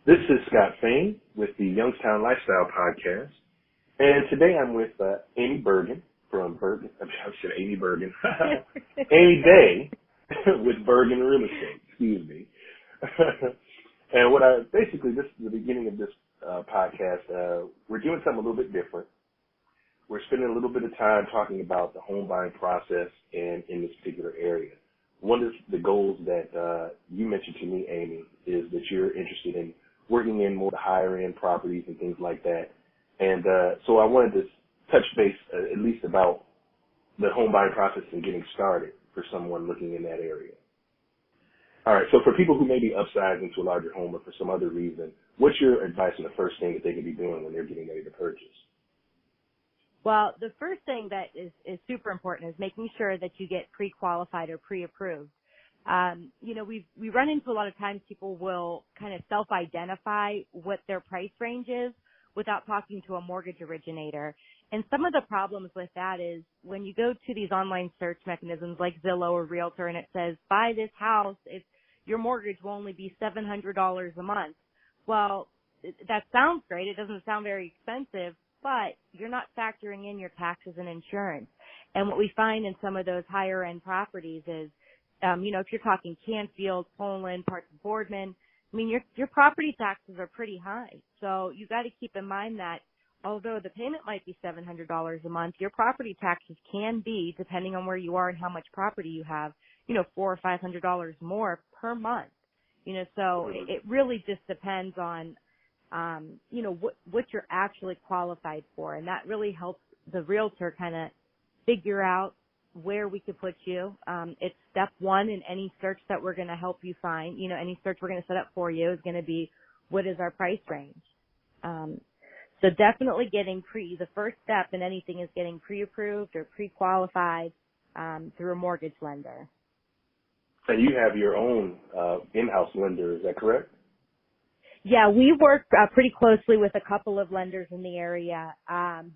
This is Scott Fain with the Youngstown Lifestyle Podcast, and today I'm with Amy Burgan from Burgan. Amy Burgan, Amy Day with Burgan Real Estate. Excuse me. And this is the beginning of this podcast. We're doing something a little bit different. We're spending a little bit of time talking about the home buying process and in this particular area. One of the goals that you mentioned to me, Amy, is that you're interested in working in more higher end properties and things like that. And so I wanted to touch base at least about the home buying process and getting started for someone looking in that area. All right, so for people who may be upsizing to a larger home or for some other reason, what's your advice on the first thing that they can be doing when they're getting ready to purchase? Well, the first thing that is super important is making sure that you get pre-qualified or pre-approved. We run into a lot of times people will kind of self-identify what their price range is without talking to a mortgage originator. And some of the problems with that is when you go to these online search mechanisms like Zillow or Realtor and it says, buy this house, your mortgage will only be $700 a month. Well, that sounds great. It doesn't sound very expensive, but you're not factoring in your taxes and insurance. And what we find in some of those higher end properties is, if you're talking Canfield, Poland, parts of Boardman, your property taxes are pretty high. So you got to keep in mind that although the payment might be $700 a month, your property taxes can be, depending on where you are and how much property you have, $400 or $500 more per month. So it really just depends on, what you're actually qualified for. And that really helps the realtor kind of figure out where we could put you. It's step one in any search that we're going to help you find. Any search we're going to set up for you is going to be, what is our price range? So definitely the first step in anything is getting pre-approved or pre-qualified through a mortgage lender. And you have your own in-house lender, is that correct? Yeah, we work pretty closely with a couple of lenders in the area,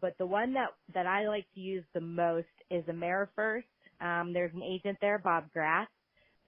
but the one that I like to use the most is AmeriFirst. There's an agent there, Bob Grass,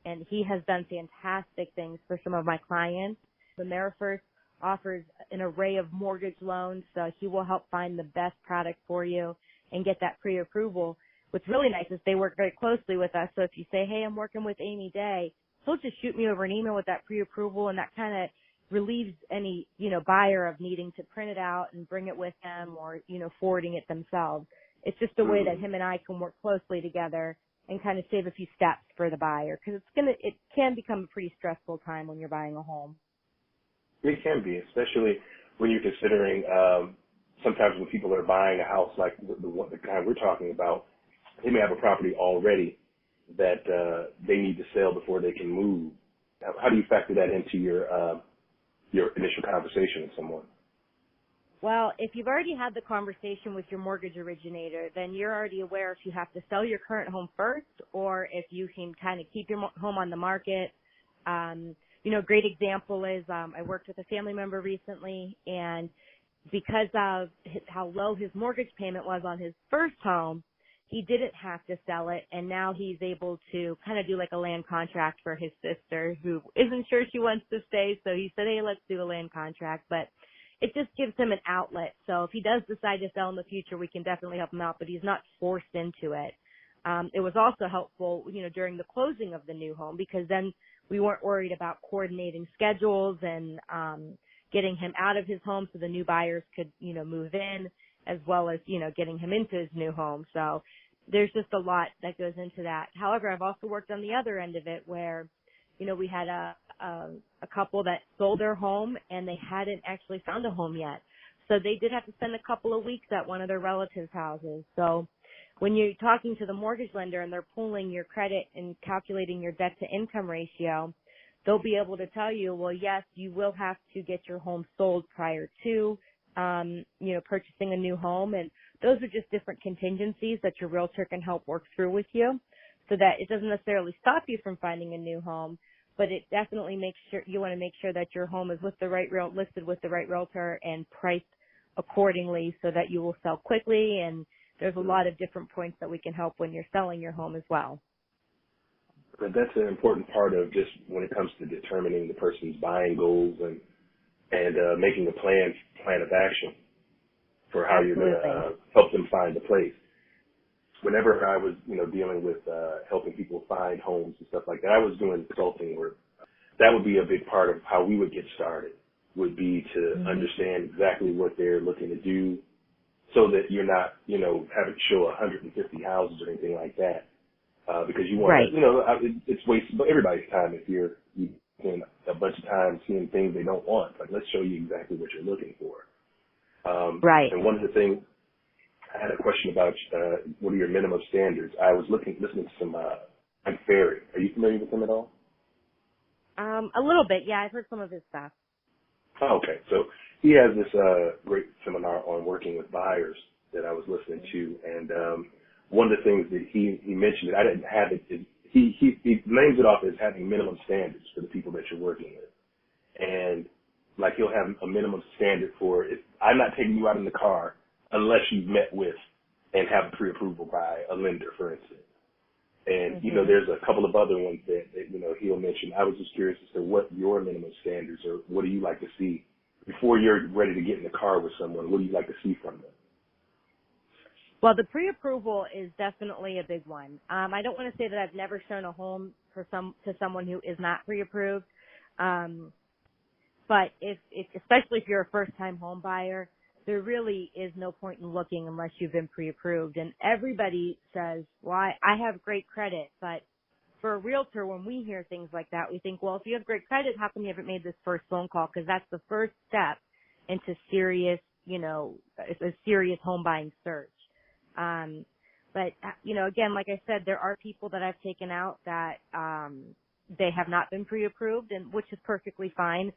and he has done fantastic things for some of my clients. AmeriFirst offers an array of mortgage loans, so he will help find the best product for you and get that pre-approval. What's really nice is they work very closely with us, so if you say, hey, I'm working with Amy Day, he'll just shoot me over an email with that pre-approval, and that kind of relieves any, buyer of needing to print it out and bring it with them or, forwarding it themselves. It's just a way that him and I can work closely together and kind of save a few steps for the buyer, because it can become a pretty stressful time when you're buying a home. It can be, especially when you're considering sometimes when people are buying a house like the kind we're talking about, they may have a property already that they need to sell before they can move. How do you factor that into your initial conversation with someone? Well, if you've already had the conversation with your mortgage originator, then you're already aware if you have to sell your current home first or if you can kind of keep your home on the market. A great example is I worked with a family member recently, and because of how low his mortgage payment was on his first home, he didn't have to sell it, and now he's able to kind of do like a land contract for his sister who isn't sure she wants to stay. So he said, hey, let's do a land contract. But it just gives him an outlet. So if he does decide to sell in the future, we can definitely help him out, but he's not forced into it. It was also helpful, during the closing of the new home, because then we weren't worried about coordinating schedules and getting him out of his home so the new buyers could, move in, as well as, getting him into his new home. So there's just a lot that goes into that. However, I've also worked on the other end of it where, we had a couple that sold their home and they hadn't actually found a home yet. So they did have to spend a couple of weeks at one of their relatives' houses. So when you're talking to the mortgage lender and they're pulling your credit and calculating your debt to income ratio, they'll be able to tell you, well, yes, you will have to get your home sold prior to, purchasing a new home. And those are just different contingencies that your realtor can help work through with you so that it doesn't necessarily stop you from finding a new home, but it definitely makes sure you want to make sure that your home is with the right listed with the right realtor and priced accordingly so that you will sell quickly. And there's a lot of different points that we can help when you're selling your home as well. But that's an important part of just when it comes to determining the person's buying goals and making a plan of action for how Absolutely. you're going to help them find a place. Whenever I was, dealing with helping people find homes and stuff like that, I was doing consulting work. That would be a big part of how we would get started, would be to understand exactly what they're looking to do so that you're not, having to show 150 houses or anything like that. Because you want to, it's wasting everybody's time if you spend a bunch of time seeing things they don't want. Like, let's show you exactly what you're looking for. And one of the things, I had a question about what are your minimum standards. I was listening to some Mike Ferry. Are you familiar with him at all? A little bit, yeah. I've heard some of his stuff. Oh, okay. So he has this great seminar on working with buyers that I was listening to, and one of the things that he mentioned that I didn't have it is he names it off as having minimum standards for the people that you're working with. And like he'll have a minimum standard for if I'm not taking you out in the car unless you've met with and have pre-approval by a lender, for instance. And, there's a couple of other ones that, he'll mention. I was just curious as to what your minimum standards are. What do you like to see before you're ready to get in the car with someone? What do you like to see from them? Well, the pre-approval is definitely a big one. I don't want to say that I've never shown a home to someone who is not pre-approved. But especially if you're a first-time home buyer, there really is no point in looking unless you've been pre-approved. And everybody says, well, I have great credit. But for a realtor, when we hear things like that, we think, well, if you have great credit, how come you haven't made this first phone call? Because that's the first step into serious, a serious home buying search. But, again, like I said, there are people that I've taken out that they have not been pre-approved, and which is perfectly fine.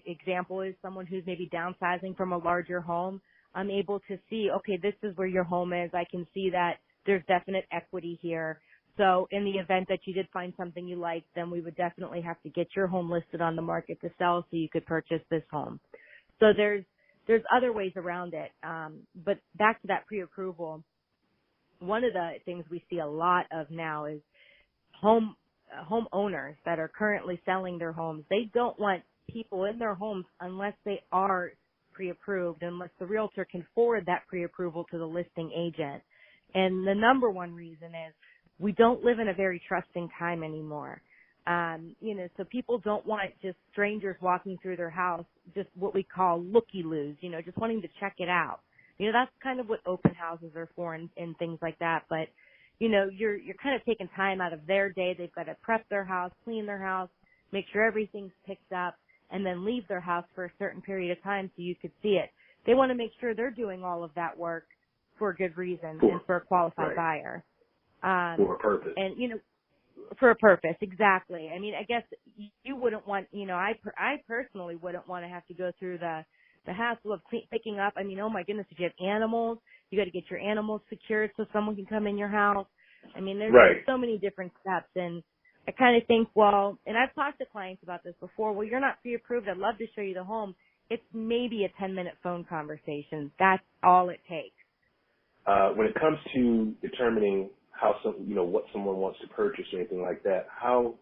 Example is someone who's maybe downsizing from a larger home. I'm able to see, okay, this is where your home is. I can see that there's definite equity here. So in the event that you did find something you liked, then we would definitely have to get your home listed on the market to sell so you could purchase this home. So there's other ways around it. But back to that pre-approval, one of the things we see a lot of now is homeowners that are currently selling their homes. They don't want people in their homes unless they are pre-approved, unless the realtor can forward that pre-approval to the listing agent. And the number one reason is we don't live in a very trusting time anymore. So people don't want just strangers walking through their house, just what we call looky-loos, just wanting to check it out. That's kind of what open houses are for and things like that. But, you're kind of taking time out of their day. They've got to prep their house, clean their house, make sure everything's picked up, and then leave their house for a certain period of time so you could see it. They want to make sure they're doing all of that work for a good reason and for a qualified buyer. For a purpose. And, for a purpose, exactly. I mean, I guess you wouldn't want, I personally wouldn't want to have to go through the hassle of picking up. I mean, oh my goodness, if you have animals, you got to get your animals secured so someone can come in your house. I mean, there's so many different steps, and I kind of think, well, and I've talked to clients about this before, well, you're not pre-approved. I'd love to show you the home. It's maybe a 10-minute phone conversation. That's all it takes. When it comes to determining how what someone wants to purchase or anything like that, how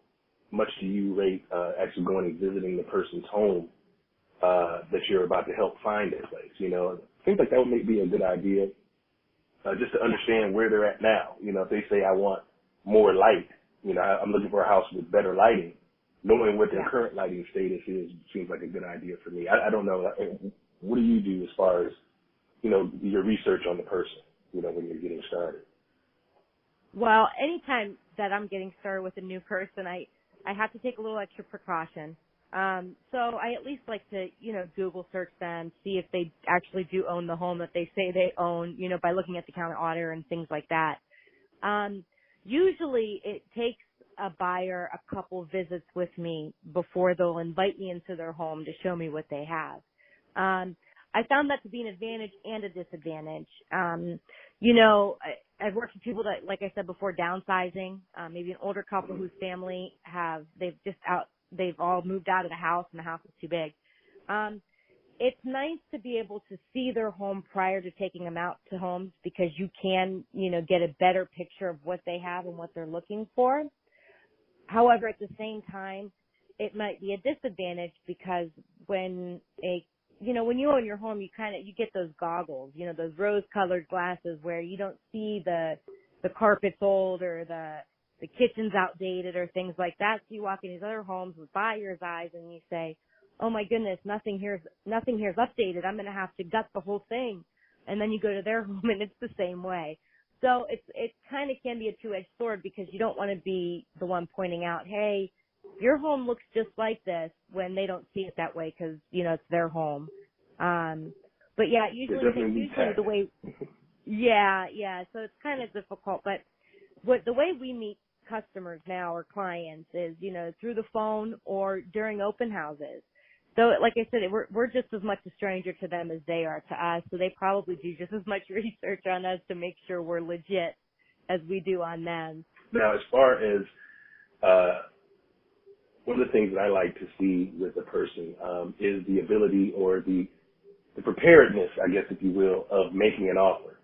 much do you rate actually going and visiting the person's home that you're about to help find a place? It seems like that would be a good idea, just to understand where they're at now. If they say I want more light, I'm looking for a house with better lighting. Knowing what their current lighting status is seems like a good idea for me. I don't know. What do you do as far as, your research on the person, when you're getting started? Well, anytime that I'm getting started with a new person, I have to take a little extra precaution. So I at least like to, Google search them, see if they actually do own the home that they say they own, by looking at the counter order and things like that. Usually it takes a buyer a couple visits with me before they'll invite me into their home to show me what they have. I found that to be an advantage and a disadvantage. I've worked with people that, like I said before, downsizing, maybe an older couple whose family they've all moved out of the house and the house is too big. It's nice to be able to see their home prior to taking them out to homes because you can, get a better picture of what they have and what they're looking for. However, at the same time, it might be a disadvantage because when when you own your home, you get those goggles, those rose-colored glasses where you don't see the carpet's old or the kitchen's outdated or things like that. So you walk in these other homes with buyer's eyes and you say, oh my goodness, nothing here's updated. I'm going to have to gut the whole thing. And then you go to their home and it's the same way. So it kind of can be a two-edged sword because you don't want to be the one pointing out, hey, your home looks just like this when they don't see it that way because, it's their home. But yeah, usually the way, yeah. So it's kind of difficult, but the way we meet customers now or clients is, through the phone or during open houses. So like I said, we're just as much a stranger to them as they are to us. So they probably do just as much research on us to make sure we're legit as we do on them. Now, as far as, one of the things that I like to see with a person is the ability or the preparedness, I guess, if you will, of making an offer.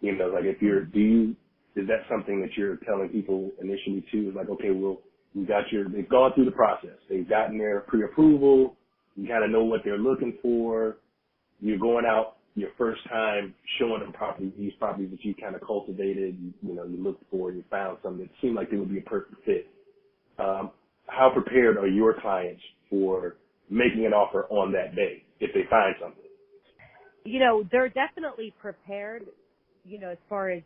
Like is that something that you're telling people initially too? Like, okay, well, they've gone through the process. They've gotten their pre-approval. You kind of know what they're looking for. You're going out your first time showing them these properties that you kind of cultivated, you looked for, you found something that seemed like they would be a perfect fit. How prepared are your clients for making an offer on that day if they find something? They're definitely prepared, as far as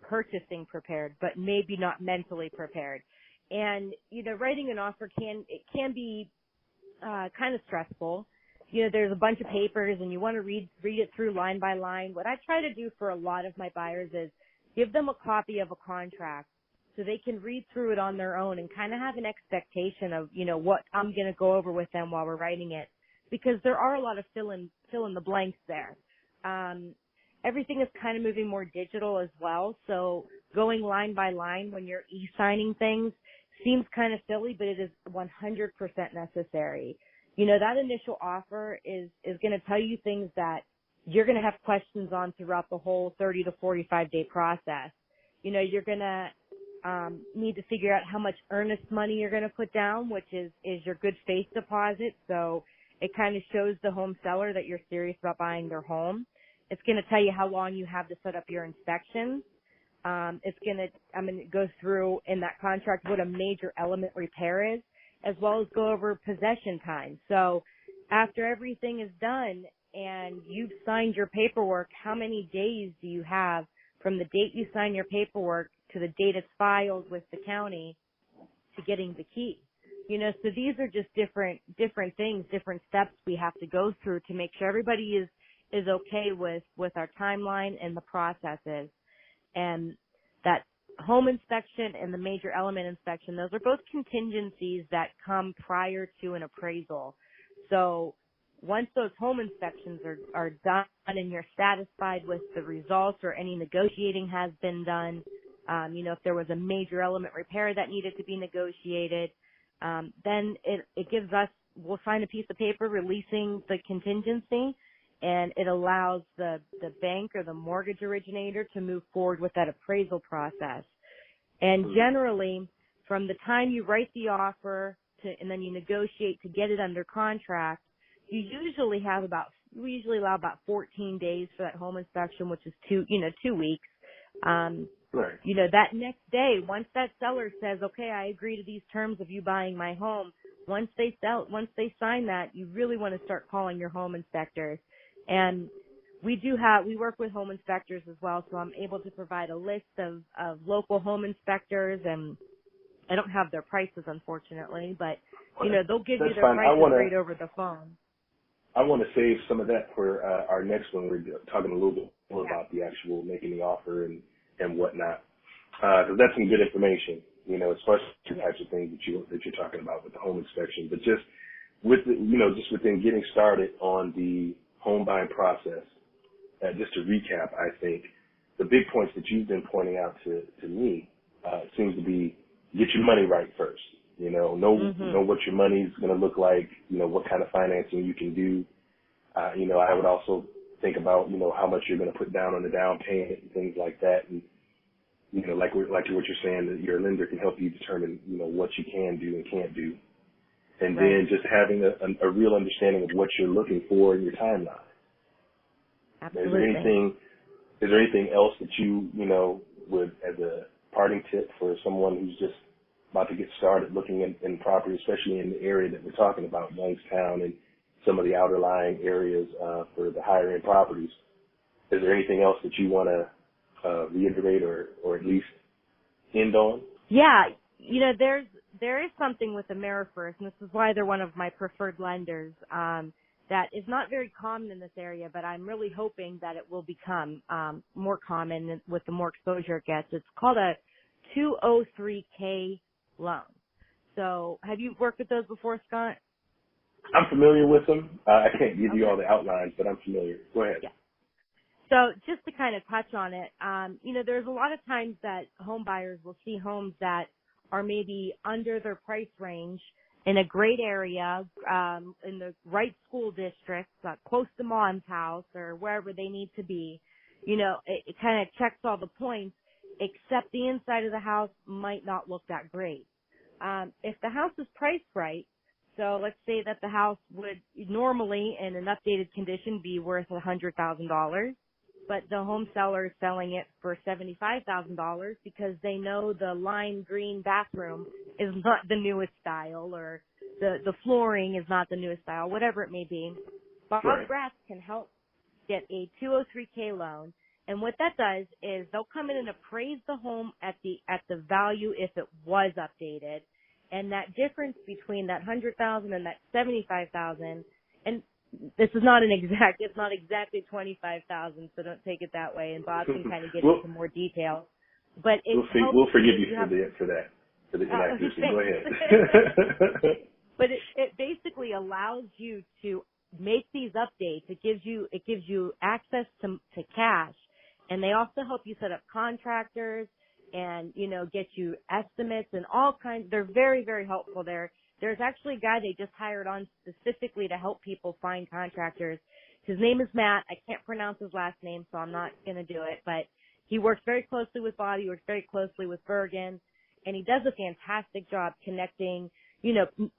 purchasing prepared, but maybe not mentally prepared. And, writing an offer can be kind of stressful. There's a bunch of papers and you want to read it through line by line. What I try to do for a lot of my buyers is give them a copy of a contract so they can read through it on their own and kind of have an expectation of, what I'm going to go over with them while we're writing it, because there are a lot of fill in the blanks there. Everything is kind of moving more digital as well. So going line by line when you're e-signing things seems kind of silly, but it is 100% necessary. That initial offer is going to tell you things that you're going to have questions on throughout the whole 30 to 45 day process. You're going to need to figure out how much earnest money you're going to put down, which is your good faith deposit. So it kind of shows the home seller that you're serious about buying their home. It's going to tell you how long you have to set up your inspections. It's going to go through in that contract what a major element repair is, as well as go over possession time. So after everything is done and you've signed your paperwork, how many days do you have from the date you sign your paperwork to the date it's filed with the county to getting the key? So these are just different things, different steps we have to go through to make sure everybody is okay with our timeline and the processes. And that home inspection and the major element inspection, those are both contingencies that come prior to an appraisal. So once those home inspections are done and you're satisfied with the results or any negotiating has been done, if there was a major element repair that needed to be negotiated, then it gives us, we'll sign a piece of paper releasing the contingency, and it allows the bank or the mortgage originator to move forward with that appraisal process. And generally, from the time you write the offer and then you negotiate to get it under contract, we usually allow about 14 days for that home inspection, which is 2 weeks. Right. That next day, once that seller says, okay, I agree to these terms of you buying my home, once they sign that, you really want to start calling your home inspectors. And we work with home inspectors as well, so I'm able to provide a list of local home inspectors, and I don't have their prices, unfortunately, but, they'll give you their prices right over the phone. I want to save some of that for our next one. We're talking a little bit more about the actual making the offer and whatnot, because that's some good information, especially the types of things that you're talking about with the home inspection. But just within getting started on the home buying process, just to recap, I think the big points that you've been pointing out to me seems to be get your money right first. Know what your money's going to look like. What kind of financing you can do. I would also think about how much you're going to put down on the down payment and things like that. And like what you're saying, that your lender can help you determine what you can do and can't do. and Right. then just having a real understanding of what you're looking for in your timeline. Absolutely. Is there anything else that you would, as a parting tip for someone who's just about to get started looking in property, especially in the area that we're talking about, Youngstown and some of the outer lying areas for the higher end properties? Is there anything else that you want to reiterate or at least end on? Yeah, there is something with AmeriFirst, and this is why they're one of my preferred lenders. That is not very common in this area, but I'm really hoping that it will become more common with the more exposure it gets. It's called a 203K loan. So have you worked with those before, Scott? I'm familiar with them. I can't give you all the outlines, but I'm familiar. Go ahead. Yeah. So just to kind of touch on it, there's a lot of times that home buyers will see homes that are maybe under their price range in a great area, in the right school district, close to mom's house or wherever they need to be. It kind of checks all the points, except the inside of the house might not look that great. If the house is priced right, so let's say that the house would normally in an updated condition be worth $100,000, but the home seller is selling it for $75,000 because they know the lime green bathroom is not the newest style, or the flooring is not the newest style, whatever it may be. Bob Bratz can help get a 203K loan, and what that does is they'll come in and appraise the home at the value if it was updated, and that difference between that $100,000 and that $75,000, and this is not it's not exactly $25,000, so don't take it that way. And Bob can kind of get into more detail. But we'll forgive you for the inaccuracy. Go ahead. But it basically allows you to make these updates. It gives you access to cash, and they also help you set up contractors and get you estimates and all kinds. They're very, very helpful there. There's actually a guy they just hired on specifically to help people find contractors. His name is Matt. I can't pronounce his last name, so I'm not going to do it. But he works very closely with Bob. He works very closely with Burgan. And he does a fantastic job connecting,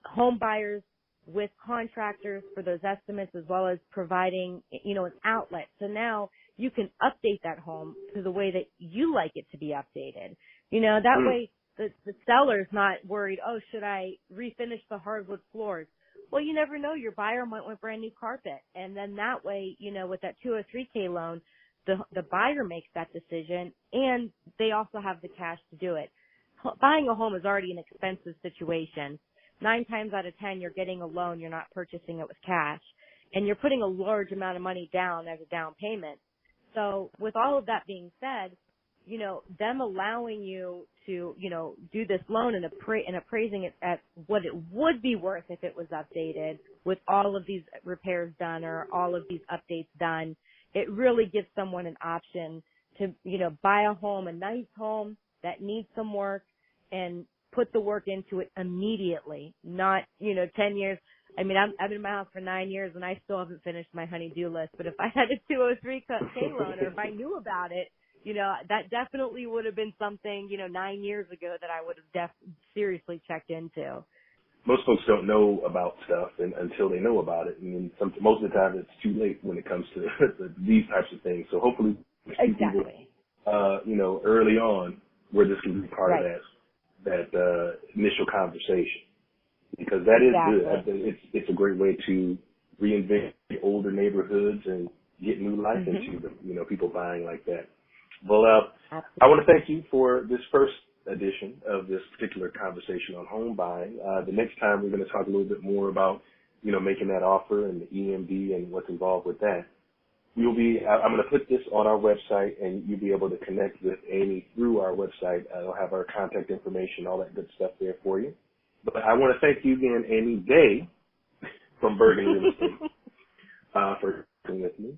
home buyers with contractors for those estimates, as well as providing, an outlet. So now you can update that home to the way that you like it to be updated. That way the seller's not worried, oh, should I refinish the hardwood floors? Well, you never know. Your buyer might want brand new carpet. And then that way, with that 203K loan, the buyer makes that decision, and they also have the cash to do it. Buying a home is already an expensive situation. 9 times out of 10, you're getting a loan. You're not purchasing it with cash. And you're putting a large amount of money down as a down payment. So with all of that being said, them allowing you to, do this loan and appraising it at what it would be worth if it was updated with all of these repairs done or all of these updates done, it really gives someone an option to, buy a home, a nice home that needs some work, and put the work into it immediately, not, 10 years. I mean, I've been in my house for 9 years and I still haven't finished my honey-do list. But if I had a 203K loan, or if I knew about it, that definitely would have been something, 9 years ago that I would have seriously checked into. Most folks don't know about stuff until they know about it. And most of the time it's too late when it comes to these types of things. So hopefully people, early on where this can be part of that initial conversation. Because that is good. It's a great way to reinvent older neighborhoods and get new life into them, people buying like that. Well, I want to thank you for this first edition of this particular conversation on home buying. The next time we're going to talk a little bit more about, making that offer and the EMD and what's involved with that. I'm going to put this on our website, and you'll be able to connect with Amy through our website. I'll have our contact information, all that good stuff there for you. But I want to thank you again, Amy Day from Burgan Real Estate, for working with me.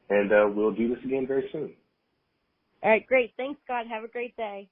And we'll do this again very soon. All right, great. Thanks, Scott. Have a great day.